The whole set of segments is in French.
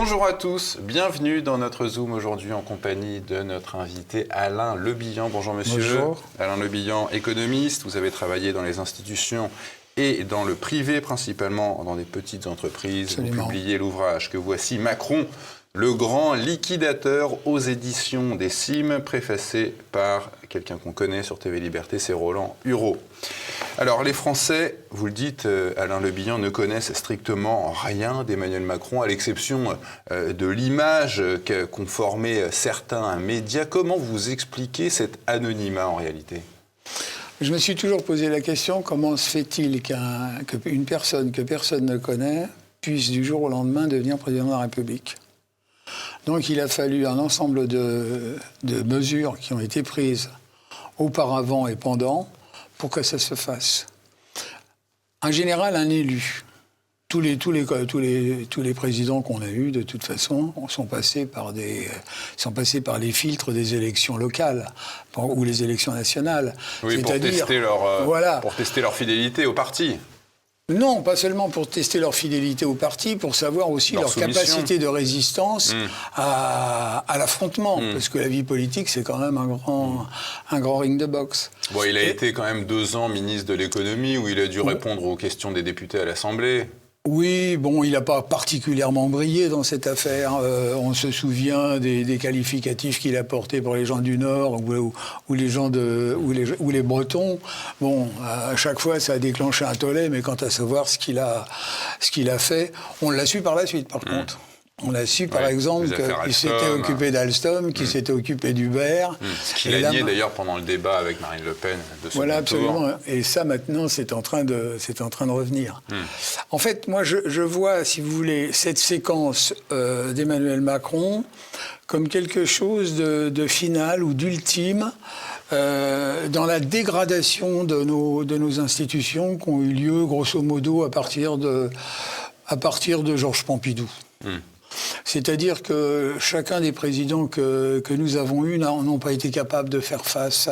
Bonjour à tous, bienvenue dans notre Zoom aujourd'hui en compagnie de notre invité Alain Lebihan. Bonjour monsieur. Bonjour. Alain Lebihan, économiste, vous avez travaillé dans les institutions et dans le privé, principalement dans des petites entreprises. Absolument. Vous publiez l'ouvrage que voici, Macron, le grand liquidateur, aux éditions des Cimes, préfacé par quelqu'un qu'on connaît sur TV Liberté, c'est Roland Hureau. Alors les Français, vous le dites, Alain Lebihan, ne connaissent strictement rien d'Emmanuel Macron, à l'exception de l'image qu'ont formée certains médias. Comment vous expliquez cet anonymat en réalité ? Je me suis toujours posé la question, comment se fait-il qu'une personne que personne ne connaît puisse du jour au lendemain devenir président de la République ? Donc il a fallu un ensemble de mesures qui ont été prises auparavant et pendant pour que ça se fasse. En général, un élu. Tous les présidents qu'on a eus, de toute façon, sont passés par les filtres des élections locales ou les élections nationales. Oui, pour tester leur fidélité au parti. Non, pas seulement pour tester leur fidélité au parti, pour savoir aussi leur capacité de résistance à l'affrontement. Parce que la vie politique, c'est quand même un grand ring de boxe. Bon, il a été quand même 2 ans ministre de l'économie, où il a dû répondre aux questions des députés à l'Assemblée. Oui, bon, il n'a pas particulièrement brillé dans cette affaire. On se souvient des qualificatifs qu'il a portés pour les gens du Nord ou les Bretons. Bon, à chaque fois, ça a déclenché un tollé, mais quant à savoir ce qu'il a fait, on l'a su par la suite, par contre. On a su, par exemple, qu'il s'était occupé d'Alstom, qu'il s'était occupé d'Uber. Qu'il a nié d'ailleurs pendant le débat avec Marine Le Pen de son Voilà, absolument. Et ça, maintenant, c'est en train de revenir. En fait, moi, je vois, si vous voulez, cette séquence d'Emmanuel Macron comme quelque chose de final ou d'ultime dans la dégradation de nos institutions qui ont eu lieu, grosso modo, à partir de Georges Pompidou. C'est-à-dire que chacun des présidents que nous avons eus n'ont pas été capables de faire face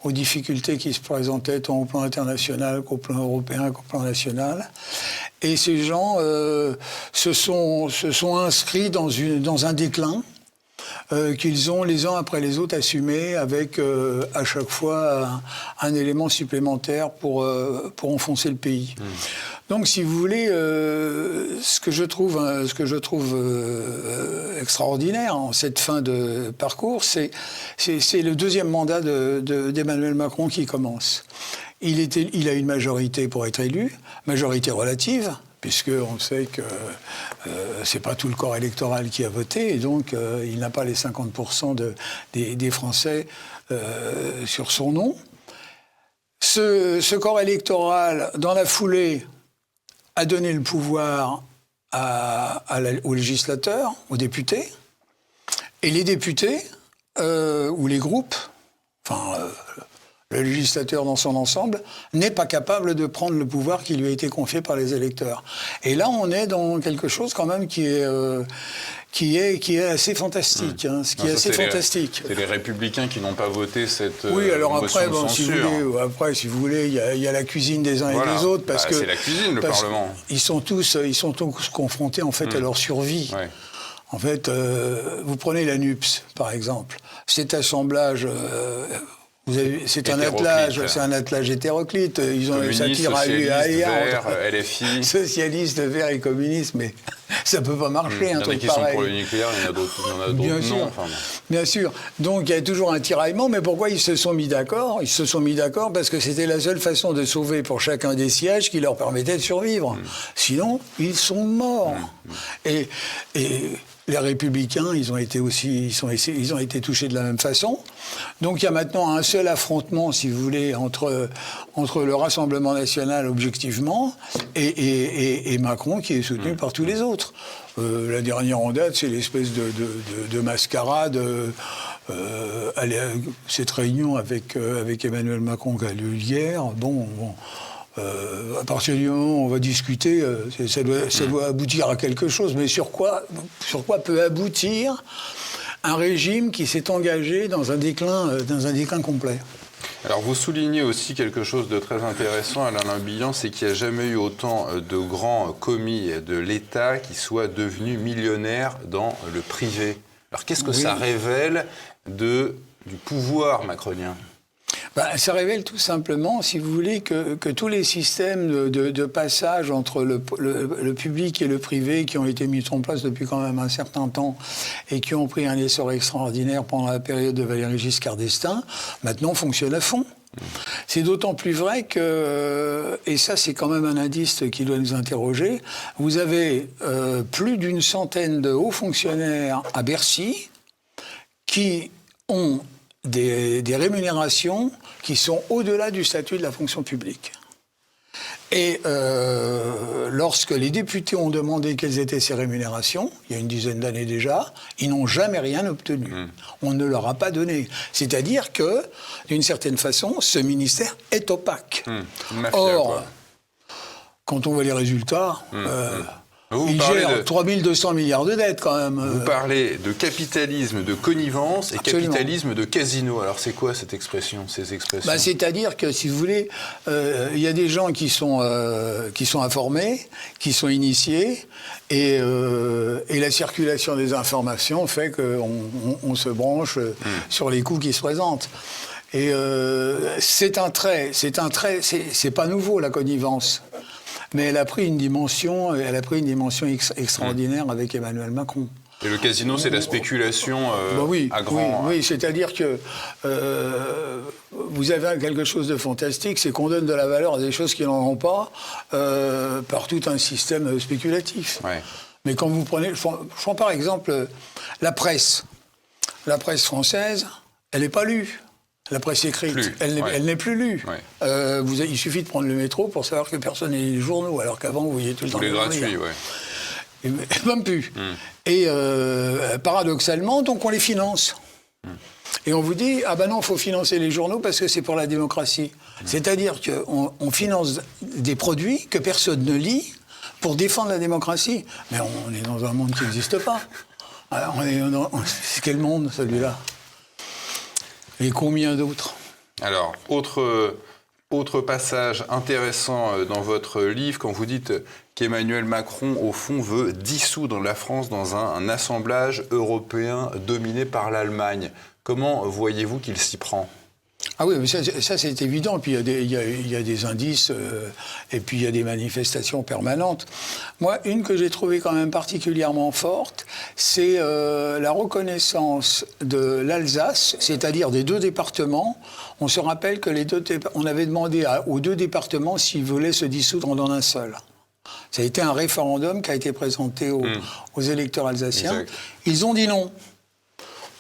aux difficultés qui se présentaient tant au plan international qu'au plan européen qu'au plan national. Et ces gens se sont inscrits dans un déclin qu'ils ont les uns après les autres assumé avec à chaque fois un élément supplémentaire pour enfoncer le pays. Donc, si vous voulez, ce que je trouve extraordinaire en cette fin de parcours, c'est le deuxième mandat d'Emmanuel Macron qui commence. Il a une majorité pour être élu, majorité relative, puisqu'on sait que c'est pas tout le corps électoral qui a voté, et donc il n'a pas les 50% des Français sur son nom. Ce corps électoral, dans la foulée, a donné le pouvoir aux législateurs, aux députés, et les députés, ou les groupes, le législateur dans son ensemble, n'est pas capable de prendre le pouvoir qui lui a été confié par les électeurs. Et là, on est dans quelque chose quand même qui est assez fantastique. Fantastique. C'est les Républicains qui n'ont pas voté cette oui, alors motion après, de censure. si vous voulez, il y a la cuisine des uns et des autres. C'est la cuisine, le Parlement. Ils sont tous confrontés, en fait, à leur survie. Ouais. En fait, vous prenez la NUPS, par exemple. Cet assemblage... c'est un attelage hétéroclite. Ils ont ça tire à LFI, socialistes, verts et communistes, mais ça peut pas marcher. Il y en a qui sont pour le nucléaire, il y en a d'autres non. Bien sûr. Donc il y a toujours un tiraillement, mais pourquoi ils se sont mis d'accord ? Ils se sont mis d'accord parce que c'était la seule façon de sauver pour chacun des sièges qui leur permettait de survivre. Sinon, ils sont morts. Et les Républicains, ils ont été touchés de la même façon. Donc il y a maintenant un seul affrontement, si vous voulez, entre le Rassemblement national objectivement et Macron qui est soutenu par tous les autres. La dernière en date, c'est l'espèce de mascarade, cette réunion avec Emmanuel Macron qui a lieu hier. À partir du moment où on va discuter, ça doit aboutir à quelque chose. Mais sur quoi peut aboutir un régime qui s'est engagé dans un déclin complet ? Alors vous soulignez aussi quelque chose de très intéressant, Alain Billan, c'est qu'il n'y a jamais eu autant de grands commis de l'État qui soient devenus millionnaires dans le privé. Alors qu'est-ce que ça révèle du pouvoir macronien ? Ça révèle tout simplement, si vous voulez, que tous les systèmes de passage entre le public et le privé qui ont été mis en place depuis quand même un certain temps et qui ont pris un essor extraordinaire pendant la période de Valéry Giscard d'Estaing, maintenant fonctionnent à fond. C'est d'autant plus vrai que, et ça c'est quand même un indice qui doit nous interroger, vous avez plus d'une centaine de hauts fonctionnaires à Bercy qui ont des rémunérations qui sont au-delà du statut de la fonction publique. Et lorsque les députés ont demandé quelles étaient ces rémunérations, il y a une dizaine d'années déjà, ils n'ont jamais rien obtenu. On ne leur a pas donné. C'est-à-dire que, d'une certaine façon, ce ministère est opaque. Mafia, Or, quand on voit les résultats... il gère 3200 milliards de dettes, quand même. Vous parlez de capitalisme de connivence et Absolument. Capitalisme de casino. Alors, c'est quoi cette expression, ces expressions ? C'est-à-dire que, si vous voulez, il y a des gens qui sont informés, qui sont initiés, et la circulation des informations fait qu'on se branche sur les coups qui se présentent. Et c'est pas nouveau, la connivence. Mais elle a pris une dimension extraordinaire avec Emmanuel Macron. Et le casino, c'est la spéculation à grand... Oui, c'est-à-dire que vous avez quelque chose de fantastique, c'est qu'on donne de la valeur à des choses qui n'en ont pas par tout un système spéculatif. Ouais. Mais quand vous prenez... Je prends par exemple la presse. La presse française, elle n'est pas lue. La presse écrite, elle n'est plus lue. Ouais. Il suffit de prendre le métro pour savoir que personne n'a les journaux, alors qu'avant, vous voyez tout le temps les gratuits, et même plus. Et paradoxalement, donc on les finance. Et on vous dit, ah ben non, il faut financer les journaux parce que c'est pour la démocratie. C'est-à-dire qu'on finance des produits que personne ne lit pour défendre la démocratie. Mais on est dans un monde qui n'existe pas. Alors, c'est quel monde, celui-là ? Et combien d'autres ? Alors, autre passage intéressant dans votre livre, quand vous dites qu'Emmanuel Macron, au fond, veut dissoudre la France dans un assemblage européen dominé par l'Allemagne. Comment voyez-vous qu'il s'y prend ? Ah oui, mais ça c'est évident. Puis il y a des indices et puis il y a des manifestations permanentes. Moi, une que j'ai trouvée quand même particulièrement forte, c'est la reconnaissance de l'Alsace, c'est-à-dire des deux départements. On se rappelle que on avait demandé aux deux départements s'ils voulaient se dissoudre dans un seul. Ça a été un référendum qui a été présenté aux électeurs alsaciens. Exact. Ils ont dit non.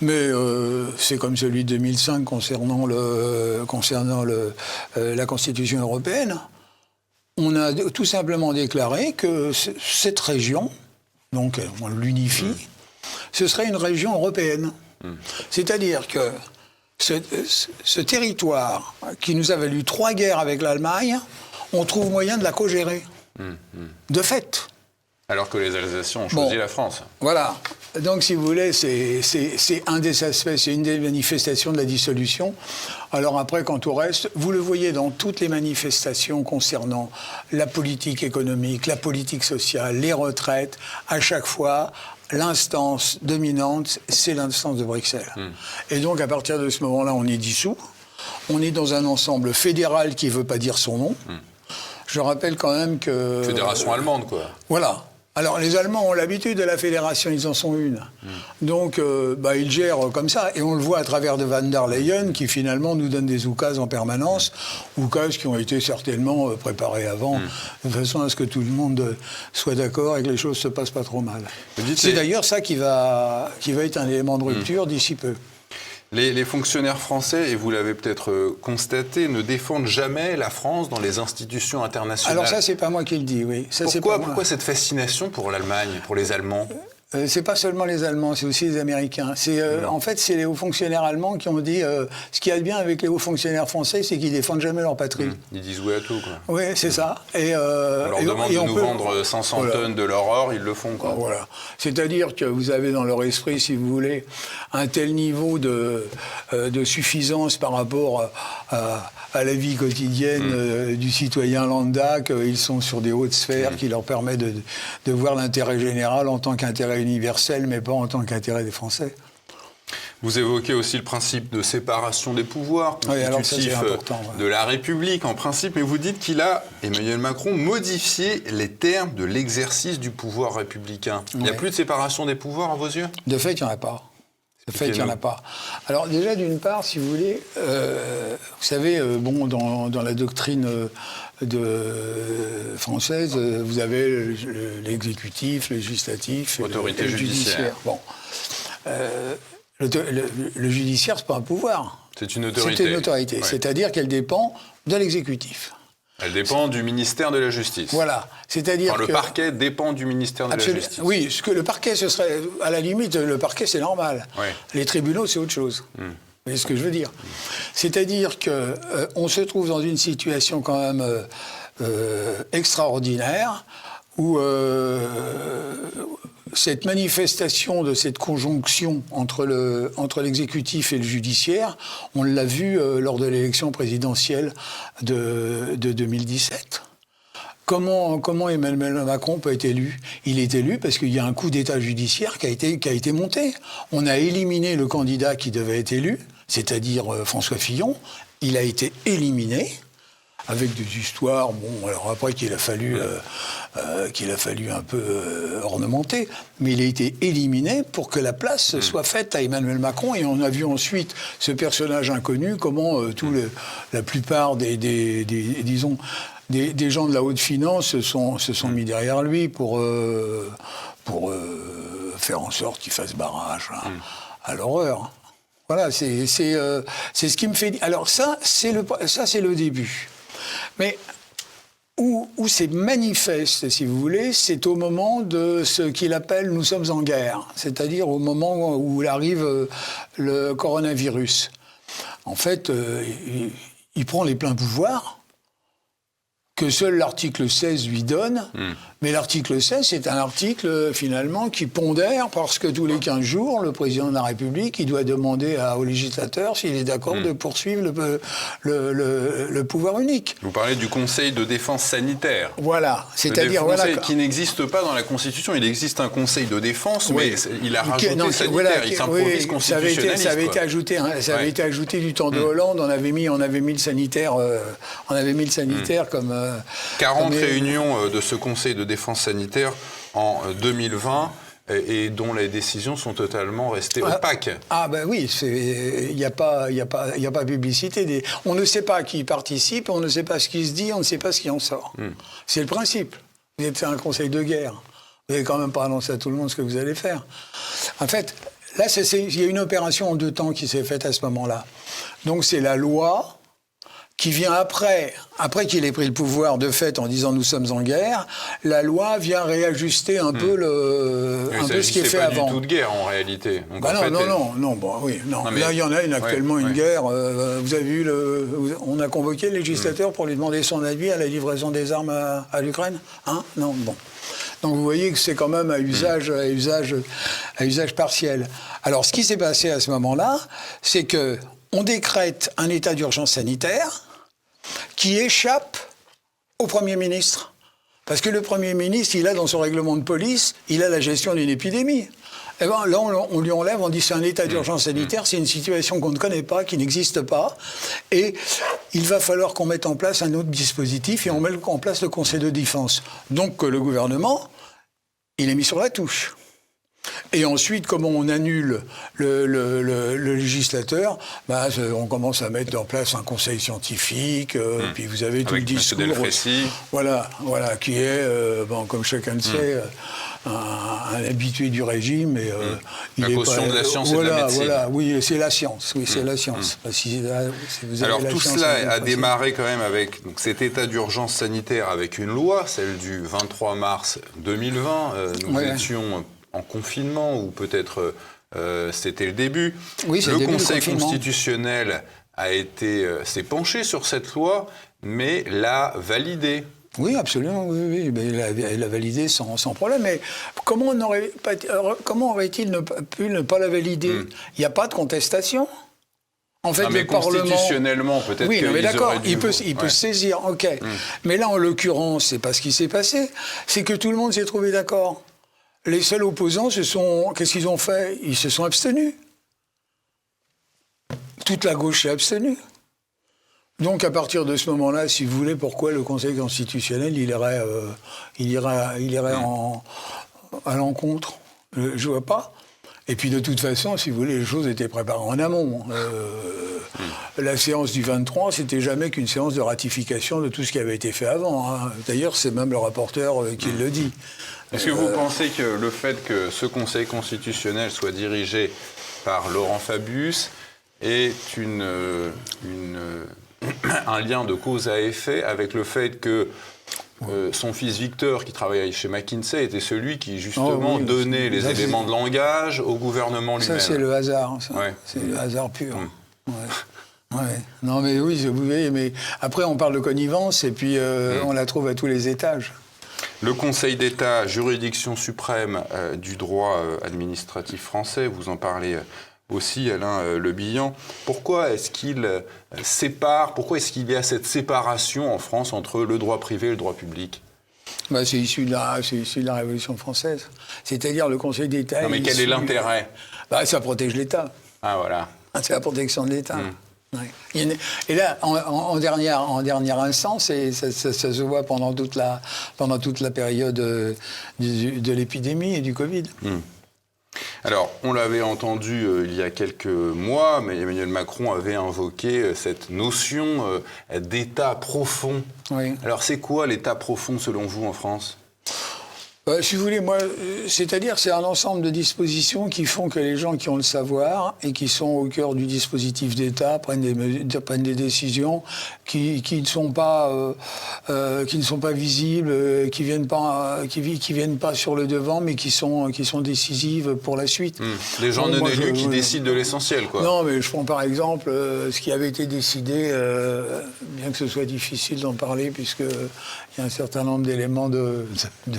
Mais c'est comme celui de 2005 concernant la Constitution européenne. On a tout simplement déclaré que cette région, donc on l'unifie, ce serait une région européenne. C'est-à-dire que ce territoire qui nous a valu 3 guerres avec l'Allemagne, on trouve moyen de la co-gérer. De fait. Alors que les Alsaciens ont choisi la France. Voilà. Donc, si vous voulez, c'est un des aspects, c'est une des manifestations de la dissolution. Alors après, quant au reste, vous le voyez dans toutes les manifestations concernant la politique économique, la politique sociale, les retraites, à chaque fois, l'instance dominante, c'est l'instance de Bruxelles. Et donc, à partir de ce moment-là, on est dissous. On est dans un ensemble fédéral qui ne veut pas dire son nom. Je rappelle quand même que... Fédération allemande, quoi. Voilà. Alors, les Allemands ont l'habitude de la fédération, ils en sont une. Donc, ils gèrent comme ça. Et on le voit à travers de Van der Leyen, qui finalement nous donne des oukases en permanence, oukases qui ont été certainement préparées avant, de façon à ce que tout le monde soit d'accord et que les choses se passent pas trop mal. C'est d'ailleurs ça qui va être un élément de rupture d'ici peu. Les fonctionnaires français, et vous l'avez peut-être constaté, ne défendent jamais la France dans les institutions internationales. Alors ça, c'est pas moi qui le dis, oui. Ça, Pourquoi cette fascination pour l'Allemagne, pour les Allemands ? C'est pas seulement les Allemands, c'est aussi les Américains. En fait, c'est les hauts fonctionnaires allemands qui ont dit ce qu'il y a de bien avec les hauts fonctionnaires français, c'est qu'ils défendent jamais leur patrie. Ils disent oui à tout, quoi. Oui, c'est ça. On leur demande de nous vendre 500 tonnes de leur or, ils le font, quoi. Voilà. C'est-à-dire que vous avez dans leur esprit, si vous voulez, un tel niveau de suffisance par rapport à la vie quotidienne du citoyen lambda, qu'ils sont sur des hautes sphères qui leur permettent de voir l'intérêt général en tant qu'intérêt universel, mais pas en tant qu'intérêt des Français. Vous évoquez aussi le principe de séparation des pouvoirs constitutif de la République, en principe, mais vous dites qu'il a, Emmanuel Macron, modifié les termes de l'exercice du pouvoir républicain. Il n'y a plus de séparation des pouvoirs, à vos yeux ? De fait, il n'y en a pas. De fait, il n'y en a pas. Alors déjà, d'une part, si vous voulez, vous savez, dans la doctrine française, vous avez l'exécutif, le législatif, l'autorité le judiciaire. Bon. Le judiciaire, c'est pas un pouvoir. C'est une autorité. C'est une autorité. Ouais. C'est-à-dire qu'elle dépend de l'exécutif. Elle dépend du ministère de la Justice. Voilà. C'est-à-dire le parquet dépend du ministère de la Justice. Oui, ce que le parquet, ce serait... À la limite, le parquet, c'est normal. Ouais. Les tribunaux, c'est autre chose. Vous voyez ce que je veux dire ? C'est-à-dire qu'on se trouve dans une situation quand même extraordinaire où cette manifestation de cette conjonction entre l'exécutif et le judiciaire, on l'a vu lors de l'élection présidentielle de 2017. Comment Emmanuel Macron peut être élu ? Il est élu parce qu'il y a un coup d'État judiciaire qui a été monté. On a éliminé le candidat qui devait être élu, c'est-à-dire François Fillon. Il a été éliminé. Avec des histoires, alors après qu'il a fallu un peu ornementer, mais il a été éliminé pour que la place soit faite à Emmanuel Macron. Et on a vu ensuite ce personnage inconnu, comment la plupart des gens de la haute finance se sont mis derrière lui pour faire en sorte qu'il fasse barrage à l'horreur. Voilà, c'est ce qui me fait dire. Alors ça, c'est le début. Mais où c'est manifeste, si vous voulez, c'est au moment de ce qu'il appelle « nous sommes en guerre », c'est-à-dire au moment où arrive le coronavirus. En fait, il prend les pleins pouvoirs que seul l'article 16 lui donne, mais l'article 16, c'est un article, finalement, qui pondère, parce que tous les 15 jours, le président de la République, il doit demander au législateur s'il est d'accord de poursuivre le pouvoir unique. Vous parlez du Conseil de défense sanitaire. Voilà, c'est-à-dire... qui n'existe pas dans la Constitution. Il existe un Conseil de défense, mais il a rajouté sanitaire, il s'improvise constitutionnaliste. Ça avait été ajouté, ça avait été ajouté du temps de Hollande, on avait mis le sanitaire, comme... 40 réunions de ce Conseil de défense sanitaire en 2020 et dont les décisions sont totalement restées opaques. Ah ben oui, il n'y a pas publicité. On ne sait pas qui participe, on ne sait pas ce qui se dit, on ne sait pas ce qui en sort. C'est le principe. Vous êtes un conseil de guerre. Vous n'avez quand même pas annoncé à tout le monde ce que vous allez faire. En fait, là, il y a une opération en 2 temps qui s'est faite à ce moment-là. Donc c'est la loi qui vient après qu'il ait pris le pouvoir de fait en disant « nous sommes en guerre », la loi vient réajuster un peu ce qui est fait avant. C'est pas du tout de guerre en réalité. Donc, non, là il y en a actuellement une guerre. Vous avez vu, on a convoqué le législateur pour lui demander son avis à la livraison des armes à l'Ukraine ? Non, bon. Donc vous voyez que c'est quand même à usage partiel. Alors ce qui s'est passé à ce moment-là, c'est que on décrète un état d'urgence sanitaire qui échappe au Premier ministre. Parce que le Premier ministre, il a dans son règlement de police, il a la gestion d'une épidémie. Eh ben, là, on lui enlève, on dit c'est un état d'urgence sanitaire, c'est une situation qu'on ne connaît pas, qui n'existe pas, et il va falloir qu'on mette en place un autre dispositif, et on met en place le Conseil de défense. Donc le gouvernement, il est mis sur la touche. Et ensuite, comment on annule le législateur, on commence à mettre en place un conseil scientifique, puis vous avez tout le discours. Voilà, qui est, comme chacun le sait, un habitué du régime. Et, la caution de la science et de la médecine. Oui, c'est la science. Oui, c'est la science. Alors tout cela a démarré quand même avec cet état d'urgence sanitaire avec une loi, celle du 23 mars 2020. Nous étions en confinement, ou peut-être c'était le début. Oui, c'est le le début du Conseil confinement. constitutionnel s'est penché sur cette loi, mais l'a validée. Oui, absolument, oui. Mais il a validé sans problème. Mais comment aurait-il pu ne pas la valider? Il n'y a pas de contestation. En fait, Non, mais le Parlement... constitutionnellement, peut-être Oui, qu'ils non, mais d'accord, auraient dû... il peut se saisir, ok. Mais là, en l'occurrence, c'est pas ce qui s'est passé. C'est que tout le monde s'est trouvé d'accord. Les seuls opposants qu'est-ce qu'ils ont fait? Ils se sont abstenus. Toute la gauche s'est abstenue. Donc, à partir de ce moment-là, si vous voulez, pourquoi le Conseil constitutionnel, il irait à l'encontre? Je vois pas. Et puis, de toute façon, si vous voulez, les choses étaient préparées en amont. La séance du 23, c'était jamais qu'une séance de ratification de tout ce qui avait été fait avant. Hein. D'ailleurs, c'est même le rapporteur qui le dit. Est-ce que vous pensez que le fait que ce Conseil constitutionnel soit dirigé par Laurent Fabius est un lien de cause à effet avec le fait que son fils Victor, qui travaillait chez McKinsey, était celui qui justement donnait les éléments de langage au gouvernement lui-même? Ça, c'est le hasard. C'est le hasard pur. Ouais. Non, mais oui, vous voyez, mais après, on parle de connivence et puis on la trouve à tous les étages. Le Conseil d'État, juridiction suprême du droit administratif français, vous en parlez aussi, Alain Le Bihan. Pourquoi est-ce qu'il y a cette séparation en France entre le droit privé et le droit public? C'est issu de la Révolution française. C'est-à-dire le Conseil d'État... Non, mais quel est l'intérêt? Ça protège l'État. Ah, voilà. C'est la protection de l'État. Ouais. Et là, en dernière instance, et ça se voit pendant toute la période de l'épidémie et du Covid. Alors, on l'avait entendu il y a quelques mois, mais Emmanuel Macron avait invoqué cette notion d'État profond. Oui. Alors, c'est quoi l'État profond selon vous en France ? Si vous voulez, moi, c'est-à-dire c'est un ensemble de dispositions qui font que les gens qui ont le savoir et qui sont au cœur du dispositif d'État prennent des décisions qui ne sont pas visibles, qui viennent pas sur le devant, mais qui sont décisives pour la suite. Les gens non élus qui décident de l'essentiel, quoi. Non, mais je prends par exemple ce qui avait été décidé, bien que ce soit difficile d'en parler, puisqu'il y a un certain nombre d'éléments de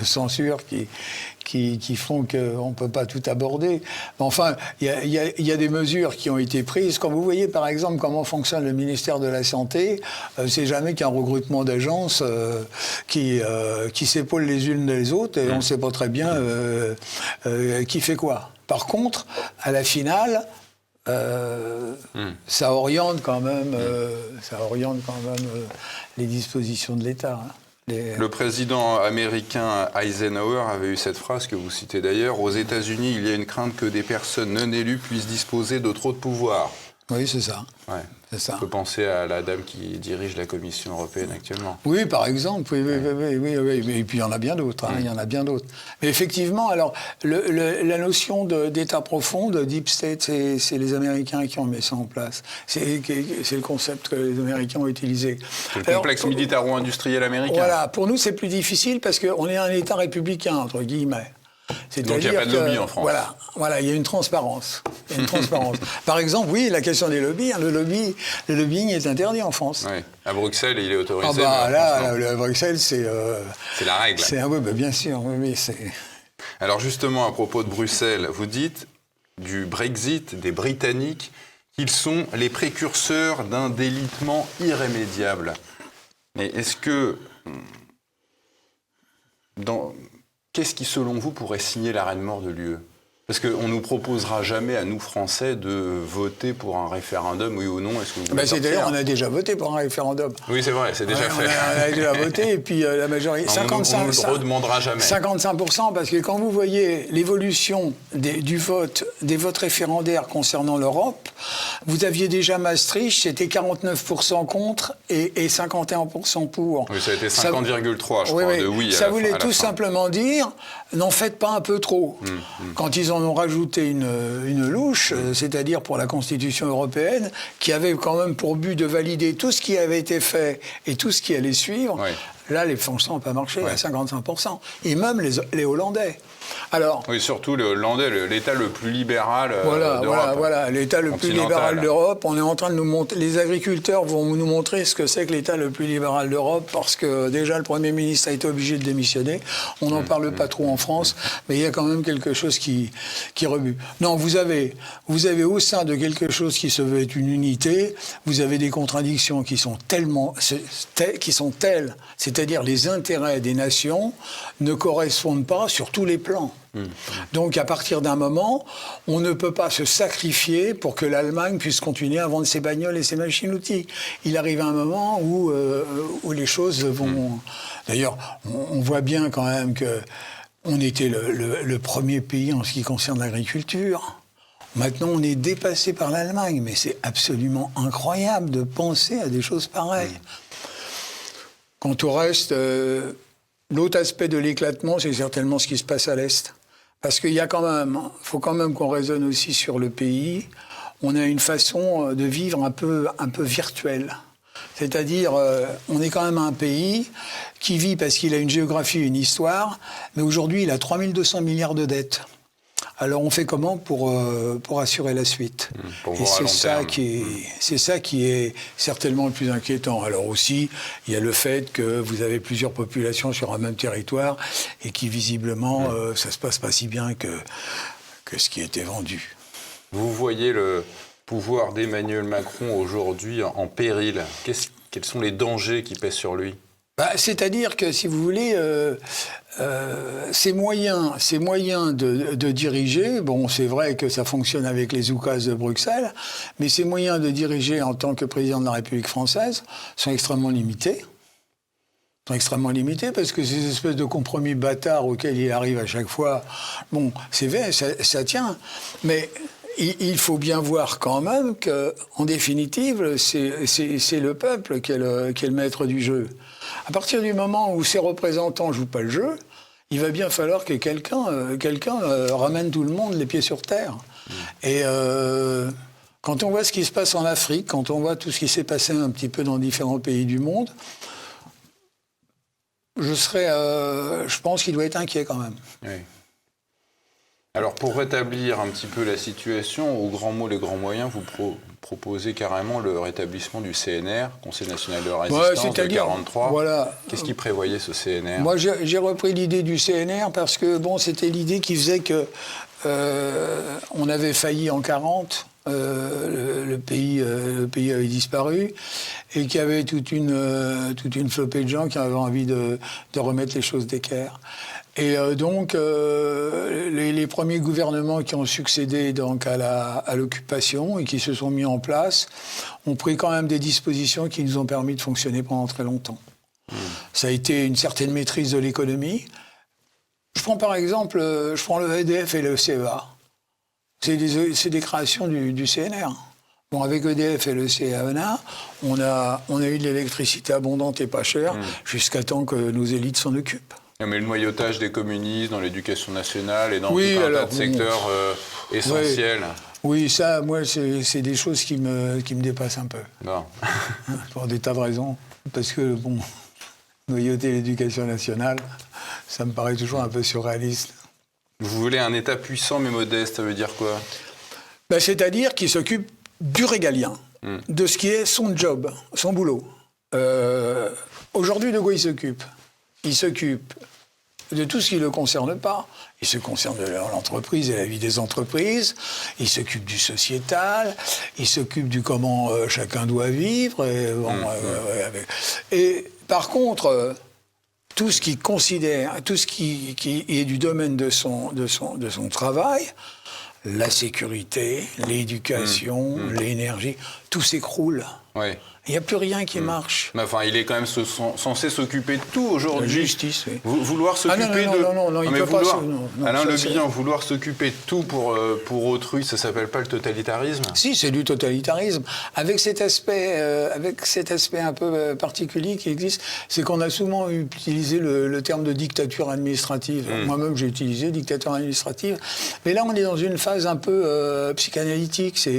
censure qui font qu'on ne peut pas tout aborder. Mais enfin, il y a des mesures qui ont été prises. Quand vous voyez, par exemple, comment fonctionne le ministère de la Santé, c'est jamais qu'un regroupement d'agences qui s'épaulent les unes les autres, et on ne sait pas très bien qui fait quoi. Par contre, à la finale, ça oriente quand même, les dispositions de l'État. Hein. Le président américain Eisenhower avait eu cette phrase que vous citez d'ailleurs. Aux États-Unis, il y a une crainte que des personnes non élues puissent disposer de trop de pouvoir. Oui, c'est ça. Ouais. C'est ça. On peut penser à la dame qui dirige la Commission européenne actuellement. Oui, par exemple. Oui. Et puis il y en a bien d'autres. Il y en a bien d'autres. Mais effectivement, alors la notion d'État profond, de deep state, c'est les Américains qui ont mis ça en place. C'est le concept que les Américains ont utilisé. C'est le complexe militaro-industriel américain. Voilà. Pour nous, c'est plus difficile parce qu'on est un État républicain, entre guillemets. Donc il n'y a pas de lobby en France. Voilà, il y a une transparence. Par exemple, oui, la question des lobbies, le lobbying est interdit en France. Oui. À Bruxelles, il est autorisé. À Bruxelles, c'est la règle. Bien sûr. Oui, Alors justement, à propos de Bruxelles, vous dites du Brexit, des Britanniques, qu'ils sont les précurseurs d'un délitement irrémédiable. Mais est-ce que qu'est-ce qui, selon vous, pourrait signer l'arrêt de mort de l'UE? Parce qu'on ne nous proposera jamais, à nous, Français, de voter pour un référendum, oui ou non. Est-ce que vous voulez d'ailleurs, on a déjà voté pour un référendum. Oui, c'est vrai, c'est déjà fait. On a déjà voté, et puis la majorité... 55%. On ne le redemandera jamais. 55%, parce que quand vous voyez l'évolution des votes référendaires concernant l'Europe, vous aviez déjà Maastricht, c'était 49% contre et 51% pour. Oui, ça a été 50,3, je crois, de oui. Ça voulait tout simplement dire, n'en faites pas un peu trop. Quand ils en ont rajouté une louche, c'est-à-dire pour la Constitution européenne, qui avait quand même pour but de valider tout ce qui avait été fait et tout ce qui allait suivre, Là, les Français n'ont pas marché à 55%. Et même les Hollandais. Alors, oui, surtout le Hollandais, l'État le plus libéral d'Europe. Voilà, l'État le plus libéral d'Europe. On est en train de nous montrer, les agriculteurs vont nous montrer ce que c'est que l'État le plus libéral d'Europe, parce que déjà le Premier ministre a été obligé de démissionner. On n'en parle pas trop en France, mais il y a quand même quelque chose qui rebute. Non, vous avez au sein de quelque chose qui se veut être une unité, vous avez des contradictions qui sont telles, c'est-à-dire les intérêts des nations ne correspondent pas sur tous les plans. Donc, à partir d'un moment, on ne peut pas se sacrifier pour que l'Allemagne puisse continuer à vendre ses bagnoles et ses machines-outils. Il arrive un moment où les choses vont... D'ailleurs, on voit bien quand même qu'on était le premier pays en ce qui concerne l'agriculture. Maintenant, on est dépassé par l'Allemagne, mais c'est absolument incroyable de penser à des choses pareilles. Quant au reste, l'autre aspect de l'éclatement, c'est certainement ce qui se passe à l'Est. Parce qu'il y a faut quand même qu'on raisonne aussi sur le pays. On a une façon de vivre un peu virtuelle. C'est-à-dire, on est quand même un pays qui vit parce qu'il a une géographie, une histoire, mais aujourd'hui, il a 3200 milliards de dettes. Alors on fait comment pour assurer la suite? Et c'est ça qui est certainement le plus inquiétant. Alors aussi, il y a le fait que vous avez plusieurs populations sur un même territoire et qui visiblement, ça se passe pas si bien que ce qui était vendu. Vous voyez le pouvoir d'Emmanuel Macron aujourd'hui en péril. Quels sont les dangers qui pèsent sur lui? C'est-à-dire que, si vous voulez, ces moyens de diriger, bon, c'est vrai que ça fonctionne avec les oukases de Bruxelles, mais ces moyens de diriger en tant que président de la République française sont extrêmement limités. Parce que ces espèces de compromis bâtards auxquels il arrive à chaque fois, bon, c'est vrai, ça tient, mais... Il faut bien voir quand même qu'en définitive, c'est le peuple qui est le maître du jeu. À partir du moment où ses représentants ne jouent pas le jeu, il va bien falloir que quelqu'un ramène tout le monde les pieds sur terre. Et quand on voit ce qui se passe en Afrique, quand on voit tout ce qui s'est passé un petit peu dans différents pays du monde, je pense qu'il doit être inquiet quand même. Oui. Alors, pour rétablir un petit peu la situation, aux grands mots, les grands moyens, vous proposez carrément le rétablissement du CNR, Conseil national de résistance, de 1943. Voilà. Qu'est-ce qui prévoyait ce CNR? Moi, j'ai repris l'idée du CNR parce que, bon, c'était l'idée qui faisait que on avait failli en 1940, le pays avait disparu, et qu'il y avait toute une flopée de gens qui avaient envie de remettre les choses d'équerre. Et donc, les premiers gouvernements qui ont succédé donc à l'occupation et qui se sont mis en place ont pris quand même des dispositions qui nous ont permis de fonctionner pendant très longtemps. Ça a été une certaine maîtrise de l'économie. Je prends par exemple, le EDF et le CEA. C'est des créations du CNR. Bon, avec EDF et le CEA, on a eu de l'électricité abondante et pas chère jusqu'à temps que nos élites s'en occupent. Mais le noyautage des communistes dans l'éducation nationale et dans tout un tas de secteurs essentiels. Oui, ça, moi, c'est des choses qui me dépassent un peu. Non. Pour des tas de raisons. Parce que, bon, noyauter l'éducation nationale, ça me paraît toujours un peu surréaliste. Vous voulez un État puissant mais modeste, ça veut dire quoi? C'est-à-dire qu'il s'occupe du régalien, de ce qui est son job, son boulot. Aujourd'hui, de quoi il s'occupe? Il s'occupe de tout ce qui ne le concerne pas. Il se concerne de l'entreprise et la vie des entreprises. Il s'occupe du sociétal. Il s'occupe du comment chacun doit vivre. Et par contre, tout ce qu'il considère, tout ce qui est du domaine de son travail, la sécurité, l'éducation, l'énergie, tout s'écroule. Oui. Il n'y a plus rien qui marche. Mais enfin, il est quand même censé s'occuper de tout aujourd'hui. La justice, oui. Vouloir s'occuper non, il ne peut pas... Alain Le Bihan, vouloir s'occuper de tout pour autrui, ça ne s'appelle pas le totalitarisme? Si, c'est du totalitarisme. Avec cet aspect un peu particulier qui existe, c'est qu'on a souvent utilisé le terme de dictature administrative. Moi-même, j'ai utilisé dictature administrative. Mais là, on est dans une phase un peu psychanalytique.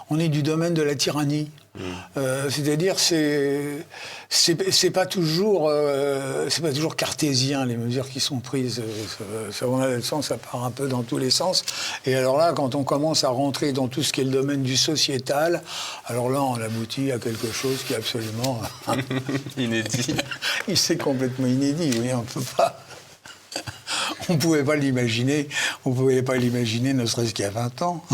On est du domaine de la tyrannie. C'est-à-dire, c'est pas toujours c'est pas toujours cartésien, les mesures qui sont prises. Ça va dans le sens, ça part un peu dans tous les sens. Et alors là, quand on commence à rentrer dans tout ce qui est le domaine du sociétal, alors là, on aboutit à quelque chose qui est absolument... Inédit. C'est complètement inédit, oui, on peut pas... On ne pouvait pas l'imaginer, ne serait-ce qu'il y a 20 ans.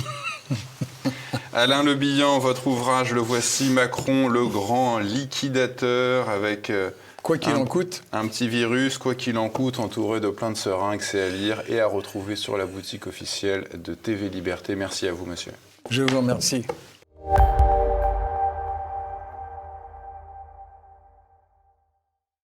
Alain Le Bihan, votre ouvrage, le voici, Macron, le grand liquidateur, avec quoi qu'il en coûte. Un petit virus, quoi qu'il en coûte, entouré de plein de seringues, c'est à lire et à retrouver sur la boutique officielle de TV Liberté. Merci à vous, monsieur. Je vous remercie.